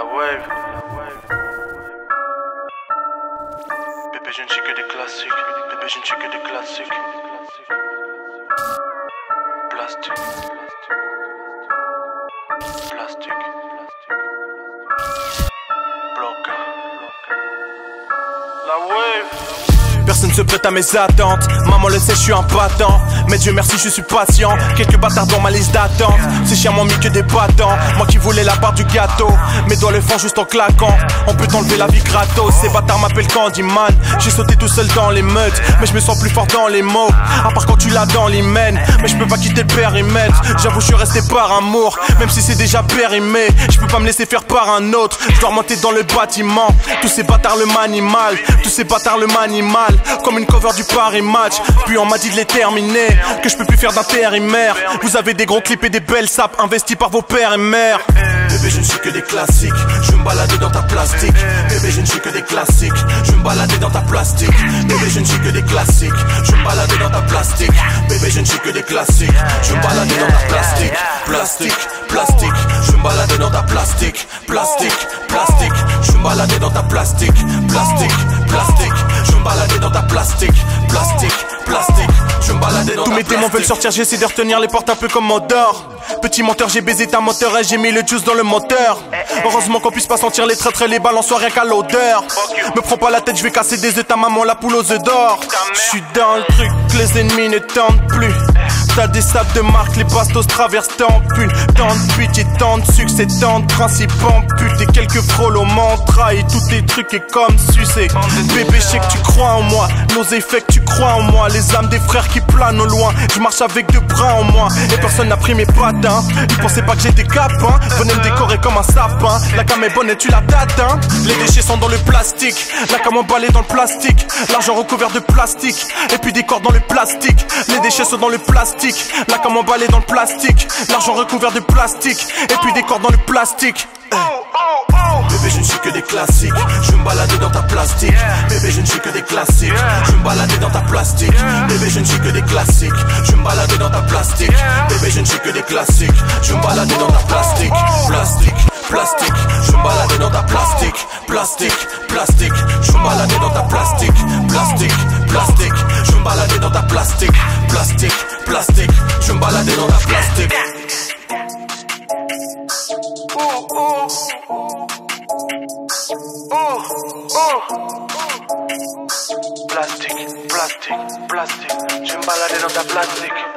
wave. Bébé, je ne suis que des classiques. Bébé, je ne suis que des classiques. Plastique. Plastique. Bloc. La wave. Personne se prête à mes attentes. Maman le sait, je suis un battant. Mais Dieu merci, je suis patient. Quelques bâtards dans ma liste d'attente. Ces chiens m'ont mis que des battants. Moi qui voulais la part du gâteau. Mes doigts le font juste en claquant. On peut t'enlever la vie gratos. Ces bâtards m'appellent Candyman. J'ai sauté tout seul dans les meutes. Mais je me sens plus fort dans les mots. À part quand tu l'as dans l'hymen. Mais je peux pas quitter le périmètre. J'avoue, je suis resté par amour. Même si c'est déjà périmé. Je peux pas me laisser faire par un autre. Je dois remonter dans le bâtiment. Tous ces bâtards le manimal. Tous ces bâtards le manimal. Comme une cover du Paris Match. Puis on m'a dit de les terminer, que je peux plus faire d'intérimaire. Vous avez des gros clips et des belles sapes investis par vos pères et mères. Bébé, je ne suis que des classiques. Je me balader dans ta plastique. Bébé, je ne suis que des classiques. Je me balader dans ta plastique. Bébé, je ne suis que des classiques. Je me balader dans ta plastique. Bébé, je ne suis que des classiques. Je me balader dans ta plastique. Plastique, plastique. Je me balader dans ta plastique. Plastique, plastique. Je me balader dans ta plastique. Plastique, plastique. Je me balader dans ta plastique. Plastique, plastique. Je me balader dans ta plastique. Tous mes démons veulent sortir, j'essaie de retenir les portes un peu comme Modor. Petit menteur, j'ai baisé ta moteur et j'ai mis le juice dans le moteur. Heureusement qu'on puisse pas sentir les traîtres et les balançoires rien qu'à l'odeur. Me prends pas la tête, je vais casser des œufs, ta maman la poule aux œufs d'or. Je suis dans le truc, les ennemis ne tentent plus. T'as des sables de marque, les bastos traversent tant pune. Tant de budget, tant de succès, tant de principes en pute. Et quelques frôles au mantra et tous tes trucs est comme sucé. Bébé, je sais que tu crois en moi, nos effets que tu crois en moi. Les âmes des frères qui planent au loin, je marche avec deux bras en moi. Et personne n'a pris mes patins, ils pensaient pas que j'étais capin. Venez me décorer comme un sapin, la cam est bonne et tu la t'atteins. Les déchets sont dans le plastique, la cam emballée dans le plastique. L'argent recouvert de plastique, et puis des corps dans le plastique. Les déchets sont dans le plastique. La cam emballée dans le plastique, l'argent recouvert de plastique, et puis des corps dans le plastique. Bébé, je ne suis que des classiques. Je me balader dans ta plastique. Bébé, je ne suis que des classiques. Je me balader dans ta plastique. Bébé, je ne suis que des classiques. Je me balader dans ta plastique. Bébé, je ne suis que des classiques. Je me balader dans ta plastique. Plastique, plastique. Je me balader dans ta plastique. Plastique, plastique. Je me balader dans ta plastique. Plastique, plastique. Je me balader dans ta plastique. Plastique, plastique. Je me balader dans ta plastique. Plastique, plastique, plastique. Je me balader dans ta plastique.